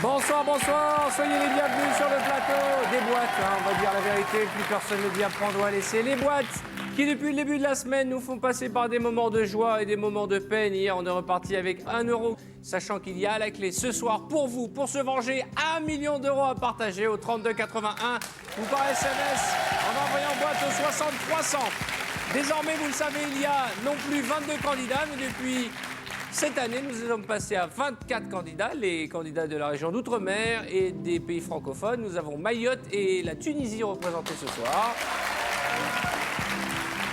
Bonsoir, bonsoir, soyez les bienvenus sur le plateau des boîtes, hein, on va dire la vérité, plus personne ne dit à prendre ou à laisser. Les boîtes qui, depuis le début de la semaine, nous font passer par des moments de joie et des moments de peine. Hier, on est reparti avec 1 €, sachant qu'il y a à la clé ce soir pour vous, pour se venger, 1 million d'euros à partager au 3281 ou par SMS en envoyant boîte au 60 300. Désormais, vous le savez, il y a non plus 22 candidats, mais depuis cette année, nous sommes passés à 24 candidats, les candidats de la région d'Outre-mer et des pays francophones. Nous avons Mayotte et la Tunisie représentés ce soir.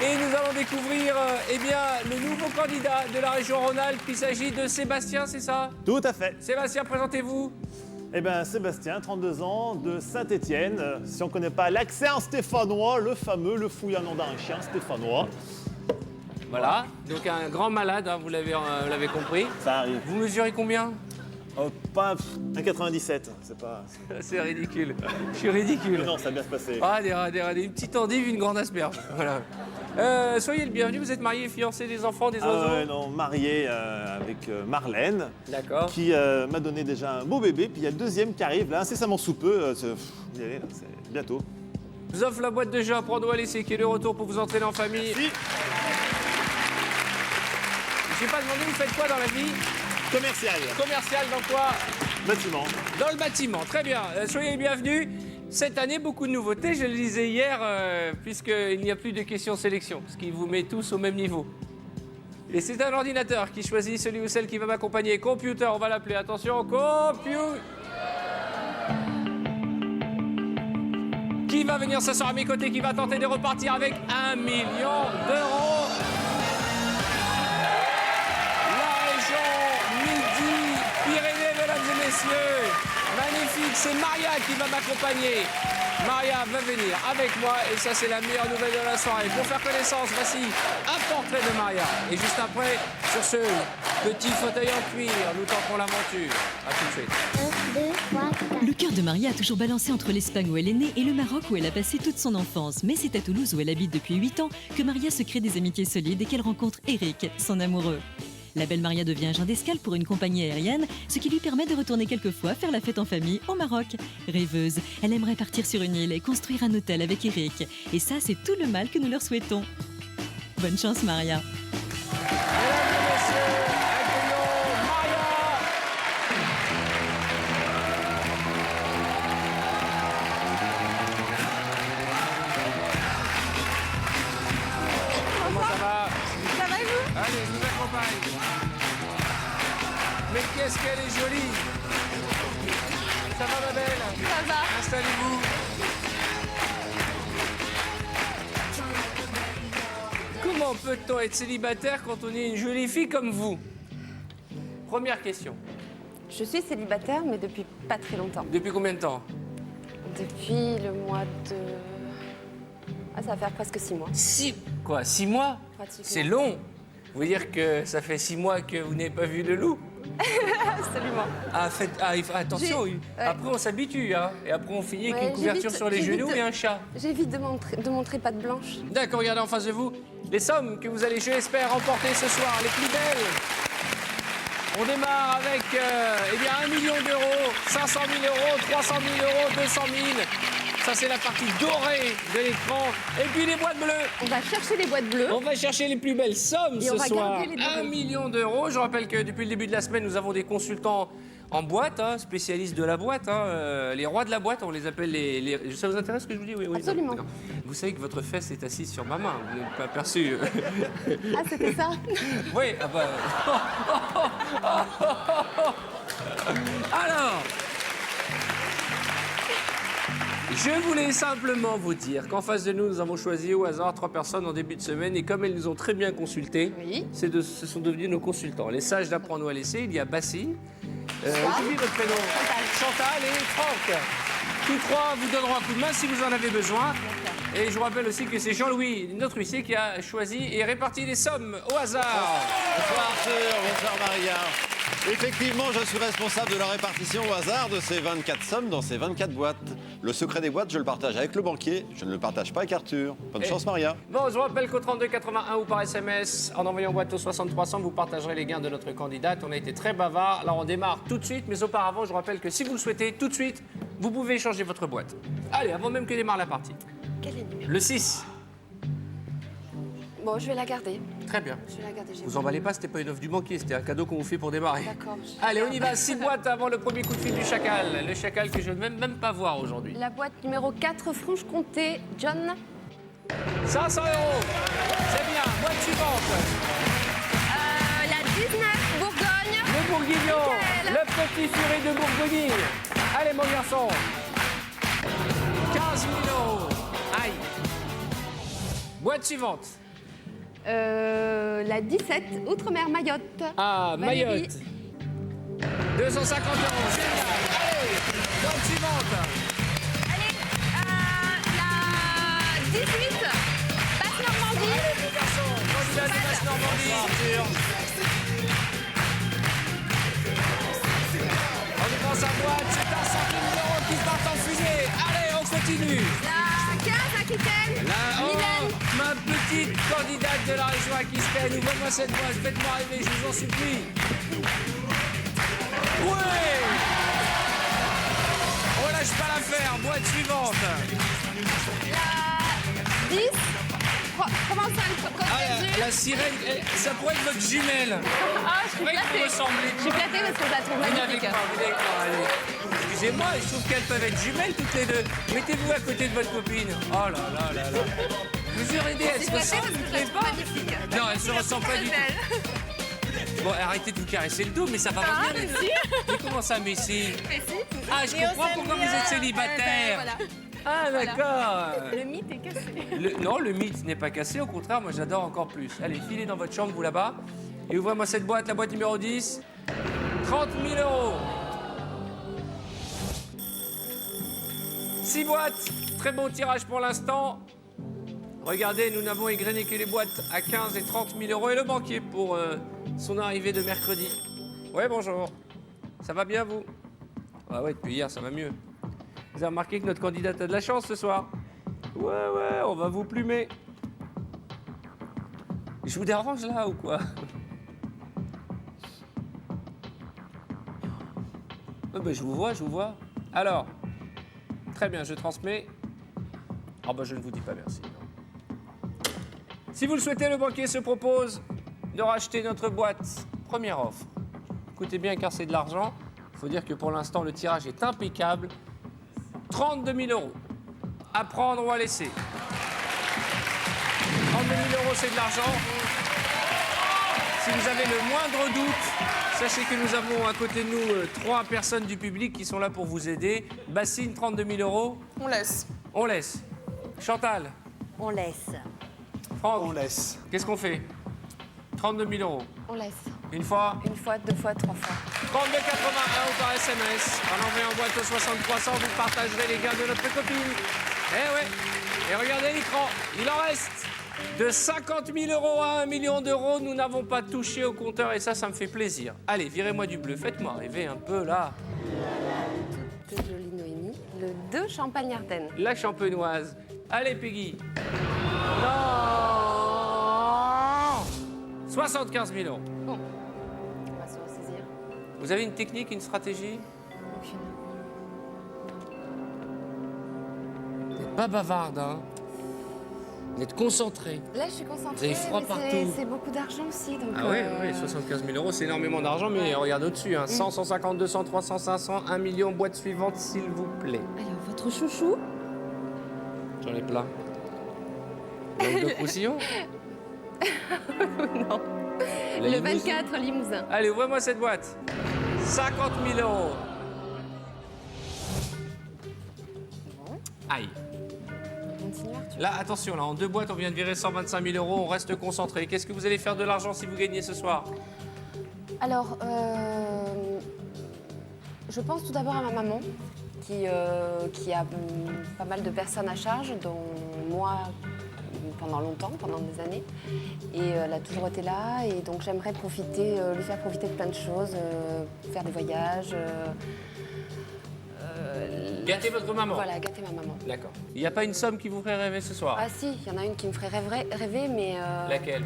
Et nous allons découvrir eh bien, le nouveau candidat de la région Rhône-Alpes. Il s'agit de Sébastien, c'est ça? Tout à fait. Sébastien, présentez-vous. Eh bien, Sébastien, 32 ans, de Saint-Étienne. Si on ne connaît pas l'accent stéphanois, le fameux, le fouillant d'un chien stéphanois. Voilà, donc un grand malade, hein, vous l'avez compris. Ça arrive. Vous mesurez combien? Pas 1,97, c'est pas... C'est ridicule, je suis ridicule. Mais non, ça va bien se passer. Ah, une petite endive, une grande asperge. Voilà. Soyez le bienvenu, vous êtes marié, fiancé, des enfants, des oiseaux? Non, marié avec Marlène, D'accord. qui m'a donné déjà un beau bébé, puis il y a le deuxième qui arrive, là, incessamment sous peu, c'est bientôt. Je vous offre la boîte de jeu à prendre ou à laisser, qui est de retour pour vous entraîner en famille. Merci. Je n'ai pas demandé, vous faites quoi dans la vie? Commercial. Commercial dans quoi? Bâtiment. Dans le bâtiment, très bien. Soyez les bienvenus. Cette année, beaucoup de nouveautés, je le disais hier, puisqu'il n'y a plus de questions sélection, ce qui vous met tous au même niveau. Et c'est un ordinateur qui choisit celui ou celle qui va m'accompagner. Computer, on va l'appeler. Attention, Qui va venir s'asseoir à mes côtés, qui va tenter de repartir avec 1 million d'euros? Pyrénées, mesdames et messieurs, magnifique, c'est Maria qui va m'accompagner. Maria va venir avec moi et ça c'est la meilleure nouvelle de la soirée. Pour faire connaissance, voici un portrait de Maria. Et juste après, sur ce petit fauteuil en cuir, nous tenterons l'aventure. A tout de suite. Le cœur de Maria a toujours balancé entre l'Espagne où elle est née et le Maroc où elle a passé toute son enfance. Mais c'est à Toulouse où elle habite depuis 8 ans que Maria se crée des amitiés solides et qu'elle rencontre Eric, son amoureux. La belle Maria devient agent d'escale pour une compagnie aérienne, ce qui lui permet de retourner quelquefois faire la fête en famille au Maroc. Rêveuse, elle aimerait partir sur une île et construire un hôtel avec Eric. Et ça, c'est tout le mal que nous leur souhaitons. Bonne chance, Maria. Mesdames et messieurs, accueillons Maria. Comment ça va? Ça va et vous? Allez, je vous accompagne. Mais qu'est-ce qu'elle est jolie! Ça va, ma belle? Ça va. Installez-vous. Comment peut-on être célibataire quand on est une jolie fille comme vous? Première question. Je suis célibataire, mais depuis pas très longtemps. Depuis combien de temps? Depuis le mois de... Ah, ça va faire presque 6 mois. 6 mois? Pratiquement. C'est long. Vous voulez dire que ça fait 6 mois que vous n'avez pas vu le loup? Absolument. Attention, Ouais. après on s'habitue, hein, et après on finit avec Ouais, une couverture j'évite- sur les j'évite genoux de- et un chat. J'évite de montrer patte blanche. D'accord, regardez en face de vous les sommes que vous allez, je l'espère, remporter ce soir, les plus belles. On démarre avec eh bien 1 million d'euros, 500 000 euros, 300 000 euros, 200 000. Ça, c'est la partie dorée de l'écran. Et puis les boîtes bleues. On va chercher les boîtes bleues. On va chercher les plus belles sommes Et ce on va soir. garder les 1 dorées. million d'euros. Je rappelle que depuis le début de la semaine, nous avons des consultants en boîte, hein, spécialistes de la boîte. Hein, les rois de la boîte, on les appelle Ça vous intéresse ce que je vous dis? Oui, oui. Absolument. D'accord. Vous savez que votre fesse est assise sur ma main. Vous n'avez pas aperçu. Ah, c'était ça. Oui, ah bah... Alors, Je voulais simplement vous dire qu'en face de nous, nous avons choisi au hasard 3 personnes en début de semaine et comme elles nous ont très bien consultés, Oui. ce sont devenus nos consultants. Les sages d'apprendre ou à laisser, il y a Bassi, j'oublie votre prénom, Chantal et Franck. Tous 3 vous donneront un coup de main si vous en avez besoin. Et je vous rappelle aussi que c'est Jean-Louis, notre huissier, qui a choisi et réparti les sommes au hasard. Bonsoir Arthur, bonsoir Maria. Effectivement, je suis responsable de la répartition au hasard de ces 24 sommes dans ces 24 boîtes. Le secret des boîtes, je le partage avec le banquier, je ne le partage pas avec Arthur. Bonne chance Maria. Bon, je vous rappelle qu'au 3281 ou par SMS, en envoyant boîte au 6300, vous partagerez les gains de notre candidate. On a été très bavard. Alors on démarre tout de suite, mais auparavant, je vous rappelle que si vous le souhaitez, tout de suite, vous pouvez changer votre boîte. Allez, avant même que démarre la partie. Quel est le numéro? Le 6. Bon, je vais la garder. Très bien. Je vais la garder. Vous emballez pas, c'était pas une offre du banquier, c'était un cadeau qu'on vous fait pour démarrer. D'accord. Allez, on y va. 6 boîtes avant le premier coup de fil du chacal. Le chacal que je ne vais même pas voir aujourd'hui. La boîte numéro 4, Franche-Comté, John. 500 €. C'est bien. Boîte suivante. La 19, Bourgogne. Le Bourguignon. Nickel. Le petit furet de Bourgogne. Allez, mon garçon. 15 000 €. Aïe. Boîte suivante. La 17, Outre-mer, Mayotte. Ah, Valérie. Mayotte. 250 €. Génial. Allez, boîte suivante. Allez, la 18, Basse-Normandie. Allez, mon garçon. Candidat de Basse-Normandie. On y prend sa boîte. C'est un centime d'euros qui part en fusée. Allez, on continue. La 15, Aquitaine. Là, oh, Mylène. ma petite candidate de la région Aquitaine, ouvrez-moi cette boîte, faites-moi rêver, je vous en supplie. Oui. On lâche pas l'affaire, boîte suivante. La 10, Provençal, Ah, la sirène, ça pourrait être votre jumelle. Ah, je suis Oui, vous flattée. ressemblez. Je suis flattée parce que je la trouve Vous n'avez magnifique. pas, vous n'avez pas, allez. Excusez-moi, je trouve qu'elles peuvent être jumelles toutes les deux. Mettez-vous à côté de votre copine. Oh là là là là. Vous aurez des, elles se ressemblent toutes les pas. Non, elles se ressemblent pas du tout. Bon, arrêtez de vous caresser le dos, mais ça va pas bien. Mais comment ça, mais si? Ah, je comprends pourquoi vous êtes célibataire. Voilà. Ah, d'accord. Le mythe est cassé. Non, le mythe n'est pas cassé, au contraire, moi j'adore encore plus. Allez, filez dans votre chambre, vous là-bas, et ouvrez-moi cette boîte, la boîte numéro 10. 30 000 €. 6 boîtes, très bon tirage pour l'instant. Regardez, nous n'avons égrené que les boîtes à 15 et 30 000 € et le banquier pour son arrivée de mercredi. Ouais, bonjour. Ça va bien, vous? Ah ouais, depuis hier, ça va mieux. Vous avez remarqué que notre candidate a de la chance ce soir? Ouais, on va vous plumer. Je vous dérange là ou quoi? Ben, je vous vois. Alors, très bien, je transmets. Ah ben, je ne vous dis pas merci. Non. Si vous le souhaitez, le banquier se propose de racheter notre boîte. Première offre. Écoutez bien car c'est de l'argent. Il faut dire que pour l'instant, le tirage est impeccable. 32 000 €. À prendre ou à laisser. 32 000 €, c'est de l'argent. Si vous avez le moindre doute, sachez que nous avons à côté de nous 3 personnes du public qui sont là pour vous aider. Bassine, 32 000 €. On laisse. On laisse. Chantal, On laisse. Franck, On laisse. qu'est-ce qu'on fait? 32 000 €. On laisse. Une fois, Une fois, 2 fois, 3 fois. 32,81 ou par SMS. En envoyant boîte au 6300, vous partagerez les gains de notre copine. Eh ouais. Et regardez l'écran, il en reste. De 50 000 € à 1 million d'euros, nous n'avons pas touché au compteur et ça me fait plaisir. Allez, virez-moi du bleu, faites-moi rêver un peu là. De jolie Noémie. Le 2, Champagne-Ardenne. La champenoise. Allez, Peggy. Non 75 000 €. Bon. On va se ressaisir. Vous avez une technique, une stratégie? Aucune. Vous n'êtes pas bavarde, hein? Vous êtes concentré. Là, je suis concentrée. Vous avez froid mais partout. C'est beaucoup d'argent aussi. Donc, Ah ouais, 75 000 €, c'est énormément d'argent, mais regarde au-dessus, hein, 100, 150, 200, 300, 500, 1 million, boîte suivante, s'il vous plaît. Alors, votre chouchou? J'en ai plein. Le poussillon? Non. La Le limousine. 24, Limousin. Allez, ouvrez-moi cette boîte. 50 000 €. Aïe. Continuer, tu Là, attention, là, en 2 boîtes, on vient de virer 125 000 €. On reste concentré. Qu'est-ce que vous allez faire de l'argent si vous gagnez ce soir? Alors, je pense tout d'abord à ma maman, qui a pas mal de personnes à charge, dont moi pendant longtemps, pendant des années. Et elle a toujours été là, et donc j'aimerais profiter, lui faire profiter de plein de choses, faire des voyages. Gâtez votre maman. Voilà, gâter ma maman. D'accord. Il n'y a pas une somme qui vous ferait rêver ce soir? Ah si, il y en a une qui me ferait rêver, mais Laquelle?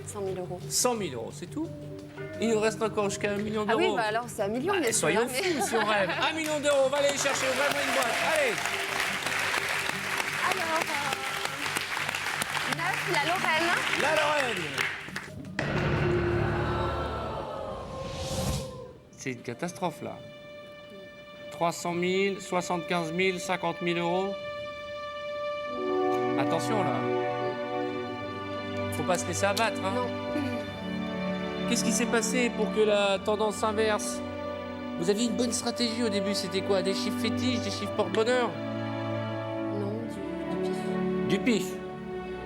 100 000 €. 100 000 €, c'est tout? Il nous reste encore jusqu'à 1 million Ah d'euros. oui, bah alors c'est 1 million, bien sûr. Soyons hein, mais- fous si on rêve. 1 million d'euros, on va aller chercher vraiment une boîte. Allez. Alors, 9, la Lorraine. La Lorraine. C'est une catastrophe là. 300 000, 75 000, 50 000 €. Attention là. Faut pas se laisser abattre. Hein. Non. Qu'est-ce qui s'est passé pour que la tendance s'inverse? Vous aviez une bonne stratégie au début, c'était quoi? Des chiffres fétiches, des chiffres porte-bonheur? Non, du pif. Du pif.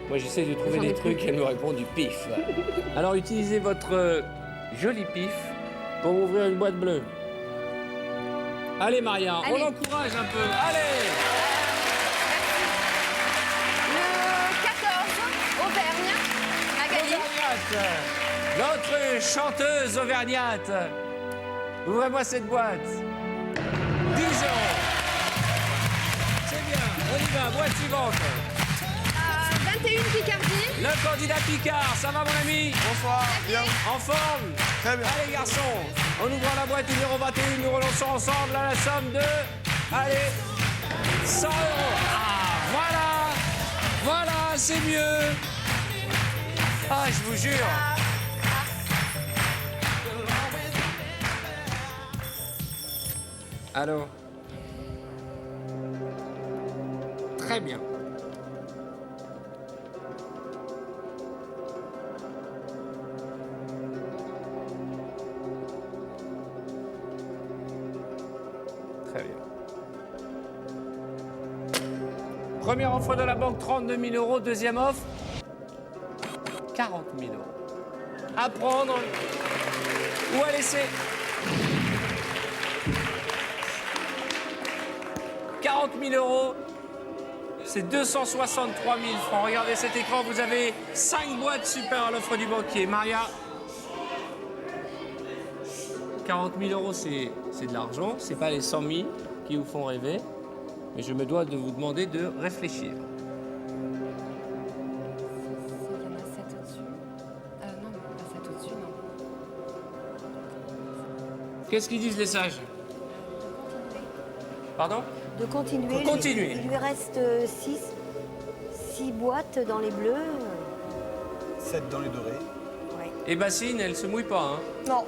Moi j'essaie de trouver J'en des ai trucs, plus. elle me répond du pif. Alors utilisez votre joli pif pour ouvrir une boîte bleue. Allez Maria, Allez. on l'encourage un peu. Allez. Le 14, Auvergne, Magali. Auvergnate. Notre chanteuse auvergnate. Ouvrez-moi cette boîte. 10 €. C'est bien, on y va, boîte suivante. 21, Picardie. Le candidat Picard, ça va mon ami? Bonsoir, bien, En forme? très bien. Allez garçons, on ouvre la boîte numéro 21, nous relançons ensemble à la somme de... Allez, 100 €. Ah, voilà, c'est mieux. Ah, je vous jure. Allô? Très bien. Très bien. Première offre de la banque, 32 000 €. Deuxième offre, 40 000 €. À prendre ou à laisser. 40 000 €, c'est 263 000 francs. Regardez cet écran, vous avez 5 boîtes super à l'offre du banquier. Maria, 40 000 €, c'est de l'argent. C'est pas les 100 000 qui vous font rêver. Mais je me dois de vous demander de réfléchir. Il y en a 7 au-dessus. Non, pas 7 au-dessus, non. Qu'est-ce qu'ils disent les sages? Pardon? De continuer. Faut continuer. Il lui reste 6 boîtes dans les bleus. 7 dans les dorés. Ouais. Et Bassine, elle se mouille pas, hein? Non.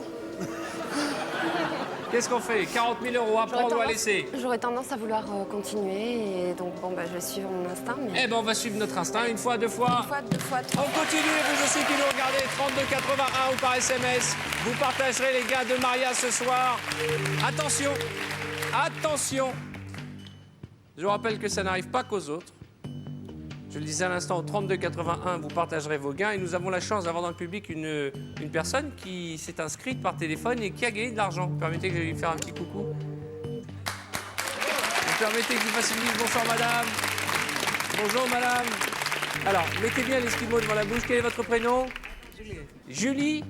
Qu'est-ce qu'on fait? 40 000 € à prendre ou à laisser? J'aurais tendance à vouloir continuer, et donc bon, bah, je vais suivre mon instinct. Mais... Eh ben, on va suivre notre instinct. Une fois, deux fois. Une fois, 2 fois, 3 On continue, vous aussi qui nous regardez, 3281 ou par SMS. Vous partagerez les gars de Maria ce soir. Attention, attention. Je vous rappelle que ça n'arrive pas qu'aux autres. Je le disais à l'instant, au 3281, vous partagerez vos gains. Et nous avons la chance d'avoir dans le public une personne qui s'est inscrite par téléphone et qui a gagné de l'argent. Vous permettez que je lui fasse un petit coucou? Vous permettez que je vous fasse une mise? Bonsoir madame. Bonjour madame. Alors, mettez bien l'esquimau devant la bouche. Quel est votre prénom? Julie.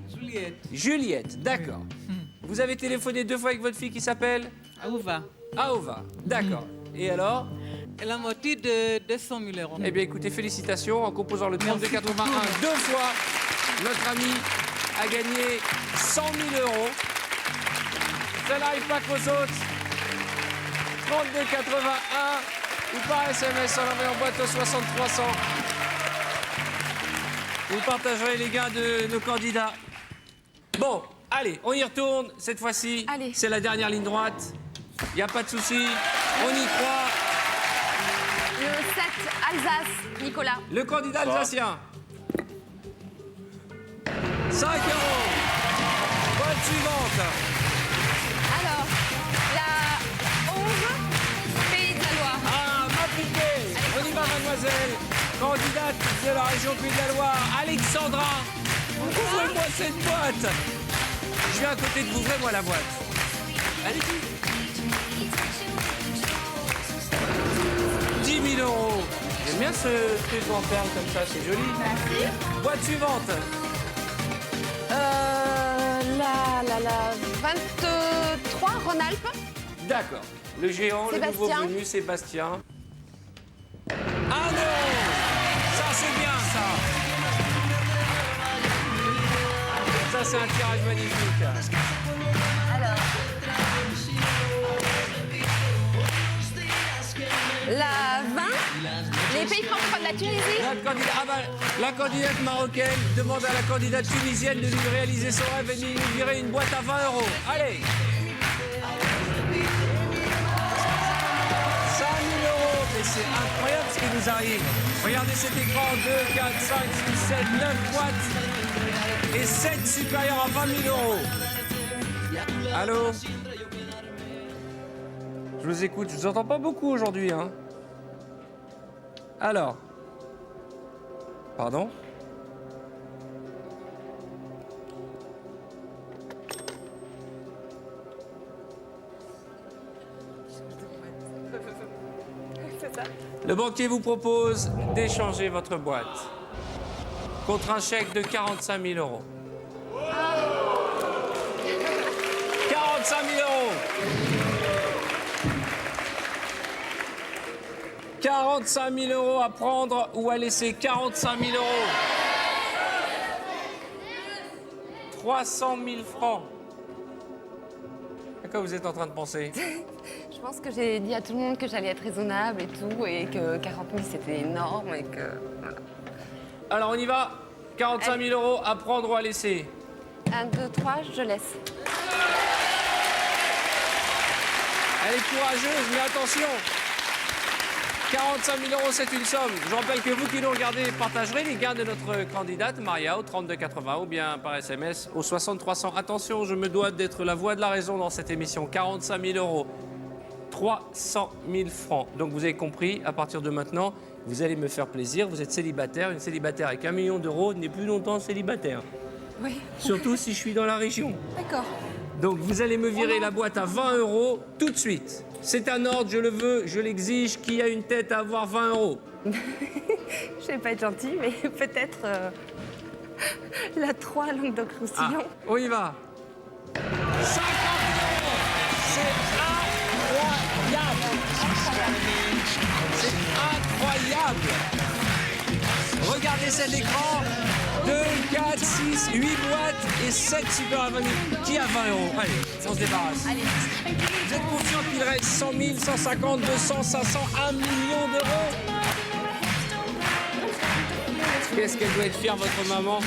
Juliette, d'accord. Vous avez téléphoné 2 fois avec votre fille qui s'appelle Aouva. Aova, d'accord. Et alors? Elle a moitié de 200 000 €. Eh bien écoutez, félicitations. En composant le 3281 2 fois, notre ami a gagné 100 000 €. Ça n'arrive pas qu'aux autres. 3281 ou par SMS en envoyant boîte au 6300. Vous partagerez les gains de nos candidats. Bon, allez, on y retourne. Cette fois-ci, Allez. c'est la dernière ligne droite. Il n'y a pas de souci. On y croit. Le 7, Alsace, Nicolas. Le candidat alsacien. 5 €. Boîte suivante. Alors, la 11, Pays de la Loire. Ah, m'a piqué. candidate de la région Pays de la Loire, Alexandra. Ouvrez-moi cette boîte. Je viens à côté de vous, ouvrez-moi la boîte. Allez-y. 10 000 euros. J'aime bien ce truc en perles comme ça, c'est joli. Merci. Boîte suivante. La 23, Rhône-Alpes. D'accord. Le géant, le nouveau Sébastien. venu, Sébastien. Ah non! Ça, c'est bien, ça. Ça, c'est un tirage magnifique. La 20, les pays francophones de la Tunisie. La candidate marocaine demande à la candidate tunisienne de lui réaliser son rêve et de lui virer une boîte à 20 euros. Allez! 5 000 euros, mais c'est incroyable ce qui nous arrive. Regardez cet écran, 2, 4, 5, 6, 7, 9 boîtes et 7 supérieurs à 20 000 euros. Allô? Je vous écoute, je vous entends pas beaucoup aujourd'hui, hein. Alors? Pardon? Le banquier vous propose d'échanger votre boîte contre un chèque de 45 000 euros. 45 000 euros. 45 000 euros à prendre ou à laisser. 45 000 euros. 300 000 francs. À quoi vous êtes en train de penser? Je pense que j'ai dit à tout le monde que j'allais être raisonnable et tout, et que 40 000 c'était énorme et que. Voilà. Alors on y va. 45 000 euros à prendre ou à laisser. 1, 2, 3, je laisse. Elle est courageuse, mais attention. 45 000 euros, c'est une somme. Je rappelle que vous qui nous regardez partagerez les gains de notre candidate, Maria, au 3280 ou bien par SMS au 60 300. Attention, je me dois d'être la voix de la raison dans cette émission. 45 000 euros, 300 000 francs. Donc vous avez compris, à partir de maintenant, vous allez me faire plaisir. Vous êtes célibataire. Une célibataire avec 1 million d'euros n'est plus longtemps célibataire. Oui. Surtout si je suis dans la région. D'accord. Donc vous allez me virer la boîte à 20 euros tout de suite. C'est un ordre, je le veux, je l'exige. Qui a une tête à avoir 20 euros? Je vais pas être gentille, mais peut-être la 3 Languedoc-Roussillon. On y va. 50 euros. C'est incroyable. C'est incroyable. Regardez cet écran. 2, 4, 6, 8 boîtes et 7 super à 20 000. Qui a 20 euros? Allez, on se débarrasse. Vous êtes confiant qu'il reste 100 000, 150, 200, 500, 1 million d'euros? Qu'est-ce qu'elle doit être fière, votre maman?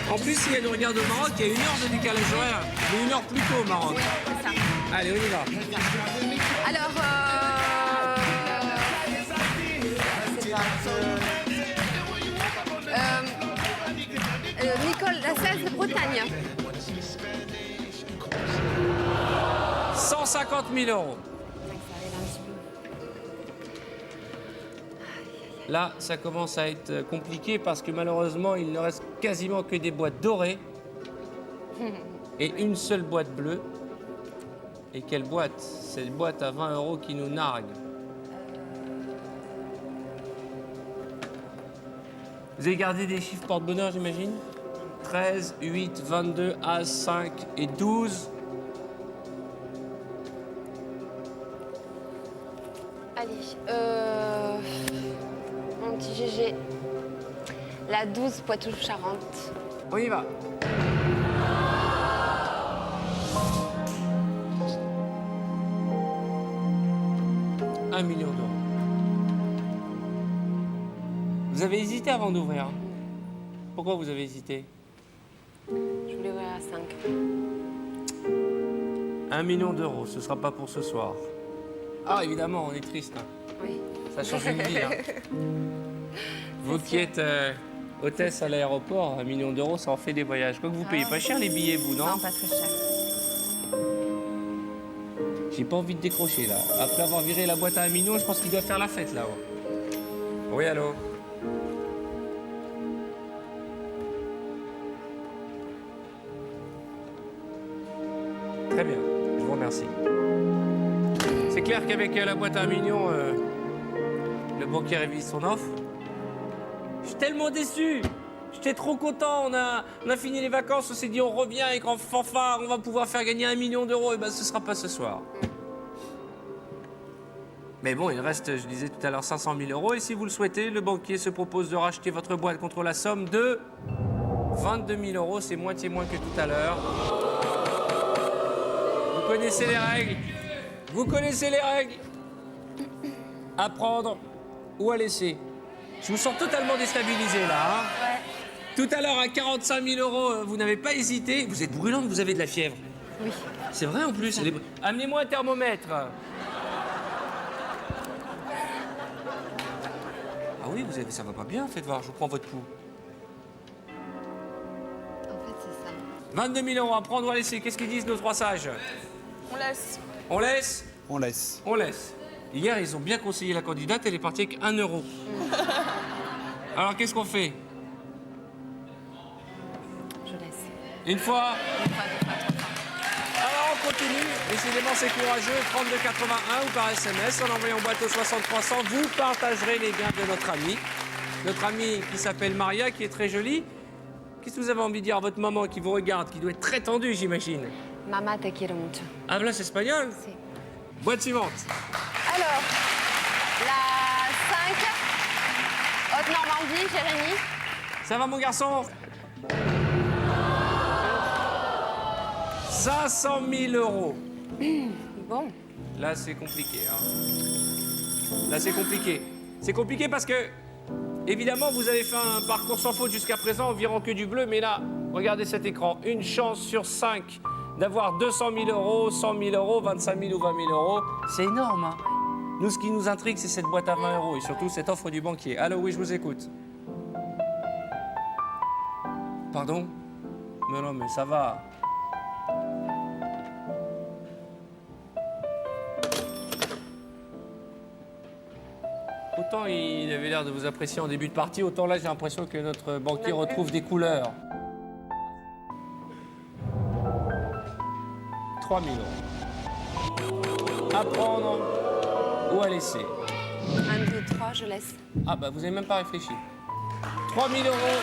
En plus, si elle nous regarde au Maroc, il y a 1 heure de décalage horaire. Mais 1 heure plus tôt au Maroc. Allez, on y va. Alors, Nicole, la 16 de Bretagne. 150 000 euros. Là, ça commence à être compliqué parce que malheureusement, il ne reste quasiment que des boîtes dorées et une seule boîte bleue. Et quelle boîte? Cette boîte à 20 euros qui nous nargue. Vous avez gardé des chiffres porte-bonheur, j'imagine? 13, 8, 22, As, 5 et 12. Allez, mon petit GG. La 12 Poitou-Charentes. On y va. $1 million. Vous avez hésité avant d'ouvrir. Pourquoi vous avez hésité? Je voulais ouvrir à 5. 1 million d'euros, ce sera pas pour ce soir. Ah, évidemment, on est triste. Hein. Oui. Ça change une vie. Hein. Vous qui êtes hôtesse à l'aéroport, 1 million d'euros, ça en fait des voyages. Quoi que vous payez pas cher les billets, vous, non? Non, pas très cher. J'ai pas envie de décrocher, là. Après avoir viré la boîte à 1 million, je pense qu'il doit faire la fête, là. Oui, allô? Très bien, je vous remercie. C'est clair qu'avec la boîte à 1 million, le banquier révise son offre. Je suis tellement déçu. J'étais trop content. On a fini les vacances. On s'est dit on revient avec en fanfare. On va pouvoir faire gagner 1 million d'euros. Et ben ce sera pas ce soir. Mais bon, il reste, je disais tout à l'heure, 500 000 euros. Et si vous le souhaitez, le banquier se propose de racheter votre boîte contre la somme de 22 000 euros. C'est moitié moins que tout à l'heure. Vous connaissez les règles. Vous connaissez les règles. À prendre ou à laisser. Je vous sens totalement déstabilisé là. Hein. Tout à l'heure, à 45 000 euros, vous n'avez pas hésité. Vous êtes brûlante, vous avez de la fièvre. Oui. C'est vrai en plus. Amenez-moi un thermomètre. Ah oui, ça va pas bien, faites voir, je vous prends votre pouls. En fait, c'est ça. 22 000 euros à prendre ou à laisser. Qu'est-ce qu'ils disent nos trois sages? On laisse. On laisse? On laisse. On laisse. Hier, ils ont bien conseillé la candidate, elle est partie avec 1 euro. Alors, qu'est-ce qu'on fait? Je laisse. Une fois? Alors, on continue. Décidément, c'est courageux. 3281 ou par SMS en envoyant boîte au 6300. Vous partagerez les biens de notre amie. Notre amie qui s'appelle Maria, qui est très jolie. Qu'est-ce que vous avez envie de dire à votre maman qui vous regarde, qui doit être très tendue, j'imagine? Mama te quiero mucho. Hablas espagnol? Si. Boîte suivante. Alors, la 5, Haute-Normandie, Jérémy. Ça va, mon garçon? 500 000 euros. Bon. Là, c'est compliqué. Hein. Là, c'est compliqué. C'est compliqué parce que, évidemment, vous avez fait un parcours sans faute jusqu'à présent, en virant que du bleu. Mais là, regardez cet écran. Une chance sur 5 d'avoir 200 000 euros, 100 000 euros, 25 000 ou 20 000 euros. C'est énorme. Hein. Nous, ce qui nous intrigue, c'est cette boîte à 20 euros et surtout cette offre du banquier. Allô, oui, je vous écoute. Pardon? Mais non, mais ça va. Autant il avait l'air de vous apprécier en début de partie, autant là j'ai l'impression que notre banquier retrouve des couleurs. 3 000 euros. À prendre ou à laisser? 1, 2, 3, je laisse. Ah bah vous n'avez même pas réfléchi. 3 000 euros.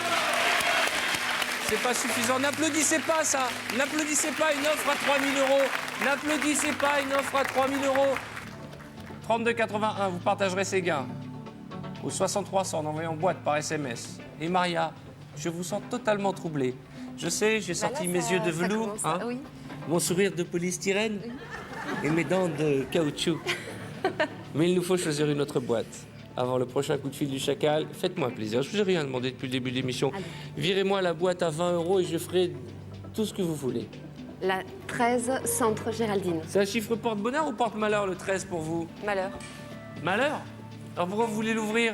C'est pas suffisant. N'applaudissez pas ça. N'applaudissez pas une offre à 3 000 euros. N'applaudissez pas une offre à 3 000 euros. 32,81, vous partagerez ces gains. Au 6300 en envoyant boîte par SMS. Et Maria, je vous sens totalement troublée. Je sais, j'ai sorti mes yeux de velours, hein, Oui. mon sourire de polystyrène et mes dents de caoutchouc. Mais il nous faut choisir une autre boîte. Avant le prochain coup de fil du chacal, faites-moi plaisir. Je vous ai rien demandé depuis le début de l'émission. Virez-moi la boîte à 20 euros et je ferai tout ce que vous voulez. La 13, Centre Géraldine. C'est un chiffre porte-bonheur ou porte-malheur, le 13 pour vous? Malheur. Malheur? Alors pourquoi vous voulez l'ouvrir?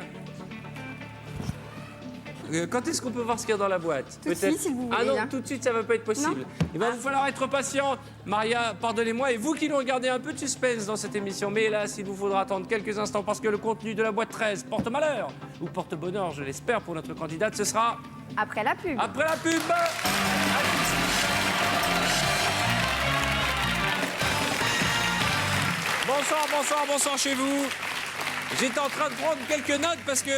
Quand est-ce qu'on peut voir ce qu'il y a dans la boîte? Tout de suite, si vous Ah voulez, non, hein. tout de suite, ça ne va pas être possible. Il va vous falloir être patient. Maria, pardonnez-moi, et vous qui nous regardez, un peu de suspense dans cette émission. Mais hélas, il vous faudra attendre quelques instants parce que le contenu de la boîte 13 porte-malheur, ou porte-bonheur, je l'espère, pour notre candidate, ce sera Après la pub. après la pub. À tout de suite. Bonsoir, bonsoir, bonsoir chez vous. J'étais en train de prendre quelques notes parce que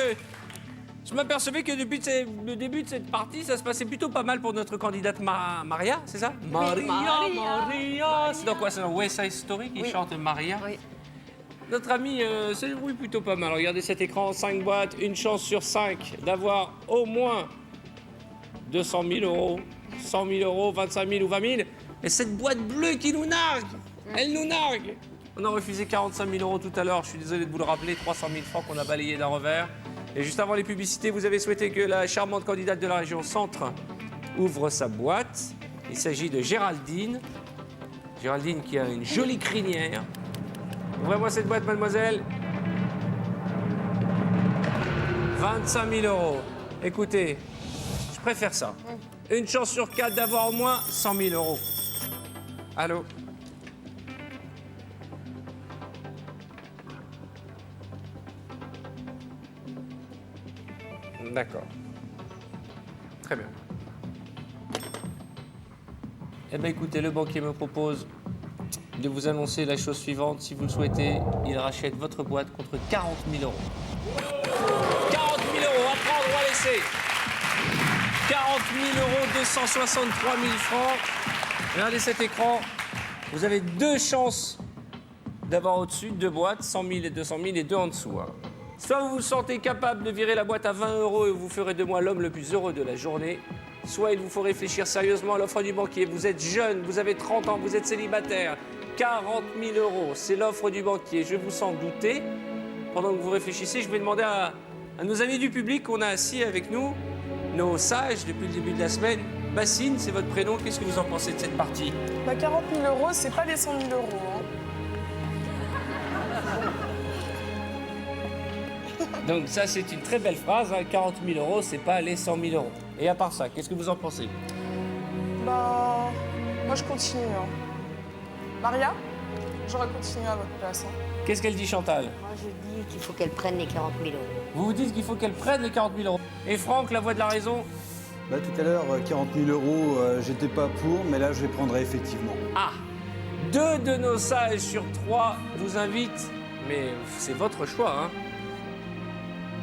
je m'apercevais que depuis le début de cette partie, ça se passait plutôt pas mal pour notre candidate Maria, c'est ça? Maria. C'est dans quoi? C'est dans West Side Story qui chante Maria. Oui. Notre ami se débrouille plutôt pas mal. Regardez cet écran, 5 boîtes, une chance sur 5 d'avoir au moins 200 000 euros, 100 000 euros, 25 000 ou 20 000. Et cette boîte bleue qui nous nargue, elle nous nargue. On a refusé 45 000 euros tout à l'heure, je suis désolé de vous le rappeler, 300 000 francs qu'on a balayé d'un revers. Et juste avant les publicités, vous avez souhaité que la charmante candidate de la région Centre ouvre sa boîte. Il s'agit de Géraldine. Géraldine qui a une jolie crinière. Ouvrez-moi cette boîte, mademoiselle. 25 000 euros. Écoutez, je préfère ça. Une chance sur 4 d'avoir au moins 100 000 euros. Allô? D'accord. Très bien. Eh bien, écoutez, le banquier me propose de vous annoncer la chose suivante. Si vous le souhaitez, il rachète votre boîte contre 40 000 euros. 40 000 euros, à prendre ou à laisser. 40 000 euros, 263 000 francs. Regardez cet écran. Vous avez deux chances d'avoir au-dessus deux boîtes, 100 000 et 200 000 et deux en dessous. Hein. Soit vous vous sentez capable de virer la boîte à 20 euros et vous ferez de moi l'homme le plus heureux de la journée. Soit il vous faut réfléchir sérieusement à l'offre du banquier. Vous êtes jeune, vous avez 30 ans, vous êtes célibataire. 40 000 euros, c'est l'offre du banquier. Je vous sens douter. Pendant que vous réfléchissez, je vais demander à nos amis du public qu'on a assis avec nous, nos sages depuis le début de la semaine. Bassine, c'est votre prénom. Qu'est-ce que vous en pensez de cette partie? 40 000 euros, c'est pas les 100 000 euros. Hein. Donc ça, c'est une très belle phrase. Hein. 40 000 euros, c'est pas les 100 000 euros. Et à part ça, qu'est-ce que vous en pensez? Bah, moi je continue. Hein. Maria, j'aurais continué à votre place. Hein. Qu'est-ce qu'elle dit, Chantal? Moi, je dis qu'il faut qu'elle prenne les 40 000 euros. Vous vous dites qu'il faut qu'elle prenne les 40 000 euros. Et Franck, la voix de la raison? Bah, tout à l'heure, 40 000 euros, j'étais pas pour, mais là, je les prendrai effectivement. Ah, 2 de nos sages sur 3 vous invitent, mais c'est votre choix, hein,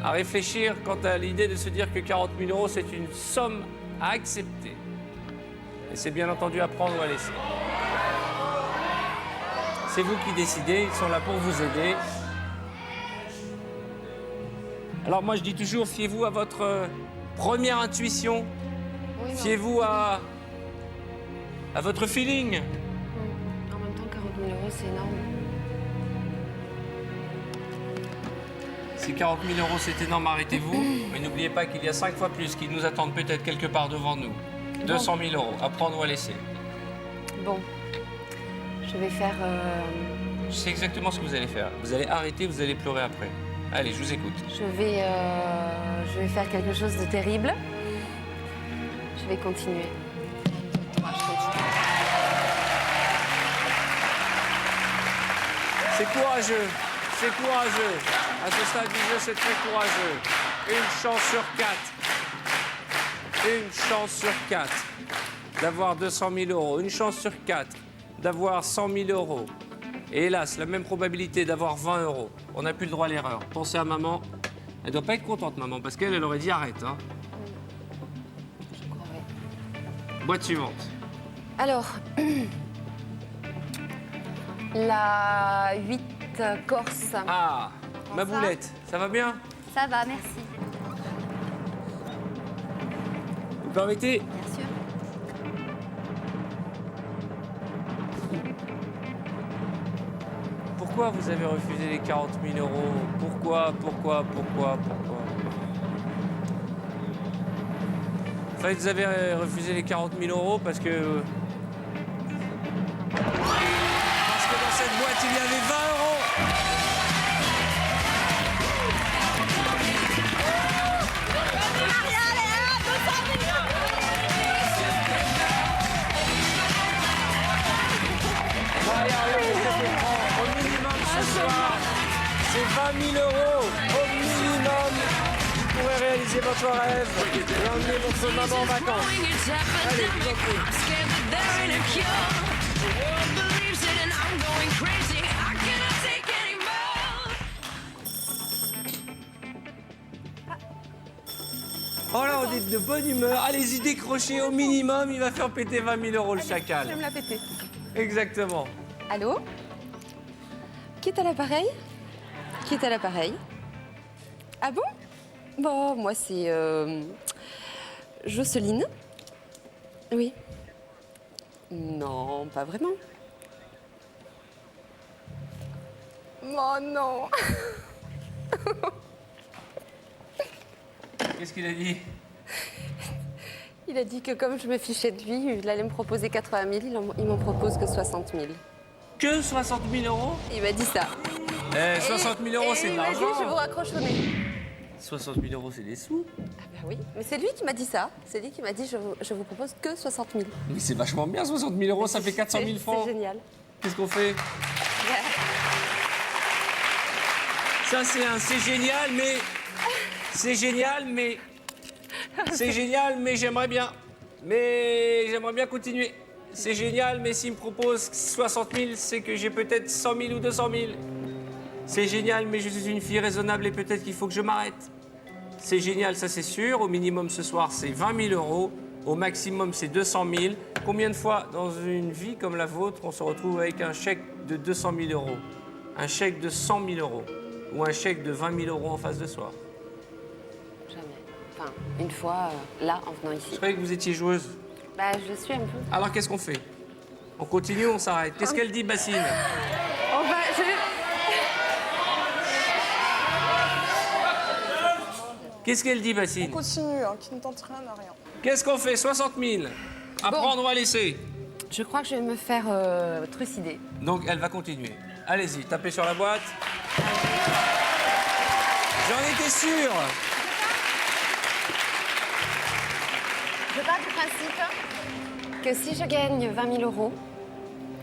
à réfléchir quant à l'idée de se dire que 40 000 euros, c'est une somme à accepter. Et c'est bien entendu à prendre ou à laisser. C'est vous qui décidez, ils sont là pour vous aider. Alors moi, je dis toujours, fiez-vous à votre première intuition. Oui, mais Fiez-vous à votre feeling. en même temps, 40 000 euros, c'est énorme. Si 40 000 euros c'est énorme, arrêtez-vous. Mais n'oubliez pas qu'il y a 5 fois plus qui nous attendent peut-être quelque part devant nous. 200 000 euros, à prendre ou à laisser. Bon, je vais faire... Je sais exactement ce que vous allez faire. Vous allez arrêter, vous allez pleurer après. Allez, je vous écoute. Je vais faire quelque chose de terrible. Je vais continuer. Je continue. C'est courageux. C'est courageux. À ce stade du jeu, c'est très courageux. Une chance sur 4. Une chance sur 4 d'avoir 200 000 euros. Une chance sur 4 d'avoir 100 000 euros. Et hélas, la même probabilité d'avoir 20 euros. On n'a plus le droit à l'erreur. Pensez à maman. Elle doit pas être contente, maman, parce qu'elle aurait dit arrête. Hein. Je crois, ouais. Boîte suivante. Alors, la 8 Corse. Ah, ma boulette, ça va bien? Ça va, merci. Vous permettez? Bien sûr. Pourquoi vous avez refusé les 40 000 euros? Pourquoi? Enfin, vous avez refusé les 40 000 euros parce que... Parce que dans cette boîte, il y avait 20 euros. Bon, allez, regardez cet écran. Au minimum ce soir, c'est 20 000 euros. Au minimum, vous pourrez réaliser votre rêve et emmener votre maman en vacances. Allez, je vous en prie. Oh là, on est de bonne humeur. Allez-y, décrochez au minimum. Il va faire péter 20 000 euros le chacal. Je vais me la péter. Exactement. Allô? Qui est à l'appareil? Qui est à l'appareil? Ah bon? Bon, moi c'est Jocelyne. Oui. Non, pas vraiment. Oh non. Qu'est-ce qu'il a dit? Il a dit que comme je me fichais de lui, il allait me proposer 80 000, il m'en propose que 60 000. Que 60 000 euros? Il m'a dit ça. 60 000 euros, c'est de Il m'a dit, l'argent. je vous raccroche au nez. 60 000 euros, c'est des sous. Ah bah oui, mais c'est lui qui m'a dit ça. C'est lui qui m'a dit, je vous propose que 60 000. Mais c'est vachement bien, 60 000 euros, ça fait 400 000 francs. C'est génial. Qu'est-ce qu'on fait? Ça, c'est génial, mais... C'est génial, mais C'est génial, mais j'aimerais bien. Mais j'aimerais bien continuer. C'est génial, mais s'il me propose 60 000, c'est que j'ai peut-être 100 000 ou 200 000. C'est génial, mais je suis une fille raisonnable et peut-être qu'il faut que je m'arrête. C'est génial, ça c'est sûr. Au minimum ce soir, c'est 20 000 euros. Au maximum, c'est 200 000. Combien de fois dans une vie comme la vôtre, on se retrouve avec un chèque de 200 000 euros, un chèque de 100 000 euros ou un chèque de 20 000 euros en face de soi? Jamais. Enfin, une fois, là, en venant ici. Je croyais que vous étiez joueuse. Bah, je le suis un peu. Alors qu'est-ce qu'on fait? On continue ou on s'arrête? Qu'est-ce qu'elle dit, Bassine? On va... Qu'est-ce qu'elle dit, On Bassine? continue, hein, qui ne tente rien à rien. Qu'est-ce qu'on fait? 60 000. À Bon. prendre ou à laisser? Je crois que je vais me faire trucider. Donc elle va continuer. Allez-y, tapez sur la boîte. J'en étais sûr. Je pars du principe que si je gagne 20 000 euros,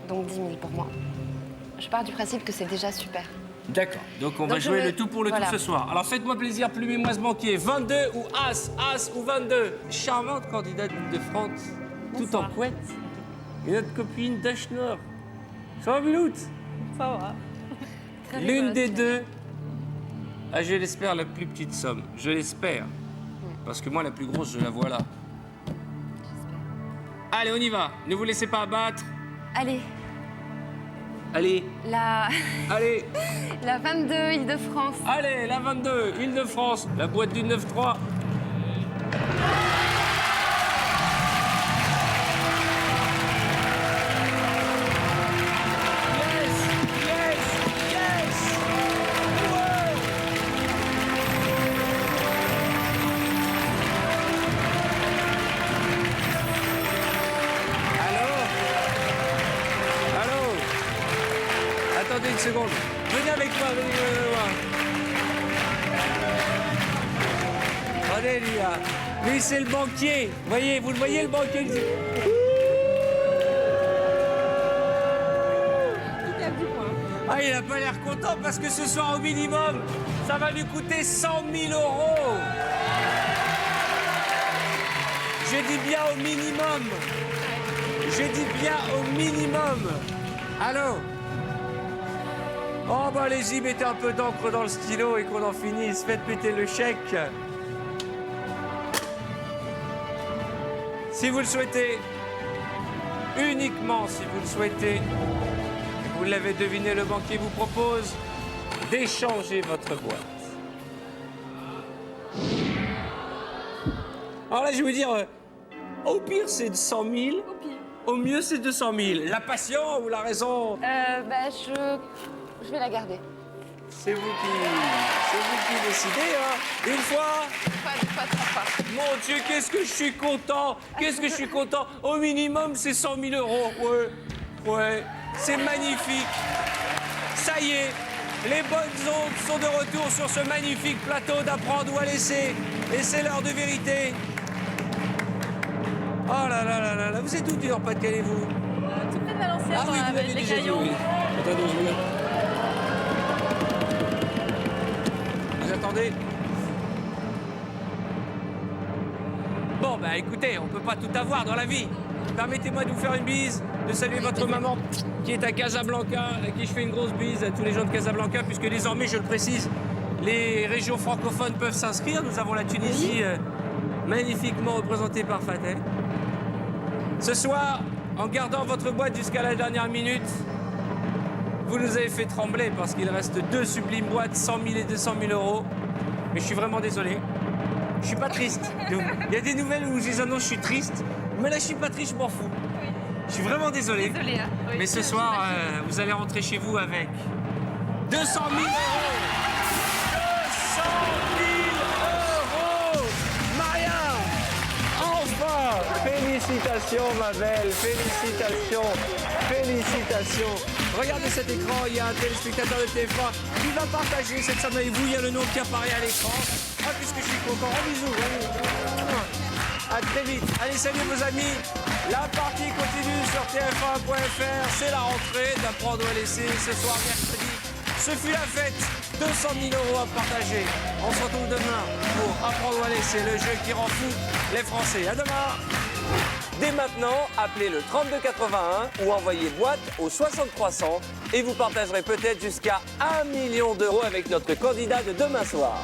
donc 10 000 pour moi, je pars du principe que c'est déjà super. D'accord, donc on va Donc je jouer me- le tout pour le voilà. tout ce soir. Alors faites-moi plaisir, plumez-moi ce banquier. 22 ou As, As ou 22. Charmante candidate de France, tout en couette. Et notre copine Dachnor. Ça va, Bilout? Ça va. L'une des deux a, je l'espère, la plus petite somme. Je l'espère. Parce que moi, la plus grosse, je la vois là. Allez, on y va. Ne vous laissez pas abattre. Allez, Allez, la, allez, la 22 Île-de-France. allez, la 22, Île-de-France, la boîte du 9-3. Yes, yes, yes. Ouais. Allô? Allô? Attendez une seconde. Venez avec moi, venez avec moi. Allez, lui, là. Lui, c'est le banquier. Voyez, vous le voyez, le banquier? Ah, il n'a pas l'air content parce que ce soir, au minimum, ça va lui coûter 100 000 euros. Je dis bien au minimum. Je dis bien au minimum. Allô? Oh, bah allez-y, mettez un peu d'encre dans le stylo et qu'on en finisse. Faites péter le chèque. Si vous le souhaitez, uniquement si vous le souhaitez, vous l'avez deviné, le banquier vous propose d'échanger votre boîte. Alors là, je vais vous dire, au pire, c'est de 100 000. Au pire. Au mieux, c'est 200 000. La passion ou la raison? Bah, je vais la garder. C'est vous qui décidez, hein. Une fois. Pas trois fois. Mon Dieu, qu'est-ce que je suis content! Qu'est-ce que je suis content! Au minimum, c'est 100 000 euros. Ouais, ouais, c'est magnifique. Ça y est, les bonnes ondes sont de retour sur ce magnifique plateau d'apprendre ou à laisser. Et c'est l'heure de vérité. Oh là là là là là, vous êtes où du Nord-Pas-de-Calais, vous? Tout près de Valenciennes, Ah oui, vous l'avez déjà dit, oui. Attendez, je regarde. Vous attendez? Bon, bah écoutez, on peut pas tout avoir dans la vie. Permettez-moi de vous faire une bise, de saluer votre maman qui est à Casablanca, à qui je fais une grosse bise à tous les gens de Casablanca, puisque désormais, je le précise, les régions francophones peuvent s'inscrire. Nous avons la Tunisie magnifiquement représentée par Fateh. Ce soir, en gardant votre boîte jusqu'à la dernière minute, vous nous avez fait trembler parce qu'il reste deux sublimes boîtes, 100 000 et 200 000 euros. Mais je suis vraiment désolé. Je suis pas triste. Il y a des nouvelles où je les annonce, je suis triste. Mais là, je suis pas triste, je m'en fous. Je suis vraiment désolé. Désolée, hein. Oui. Mais ce soir, vous allez rentrer chez vous avec 200 000 euros. 200 000 euros. Maria, enfin. Félicitations, ma belle. Félicitations. Félicitations. Regardez cet écran, il y a un téléspectateur de TF1 qui va partager cette somme avec vous. Il y a le nom qui apparaît à l'écran. Ah, puisque je suis content. Un bisou. À très vite. Allez, salut vos amis. La partie continue sur tf1.fr. C'est la rentrée d'apprendre ou à laisser ce soir mercredi. Ce fut la fête. 200 000 € à partager. On se retrouve demain pour Apprendre ou à laisser, le jeu qui rend fou les Français. À demain. Dès maintenant, appelez le 3281 ou envoyez boîte au 6300 et vous partagerez peut-être jusqu'à 1 million d'euros avec notre candidat de demain soir.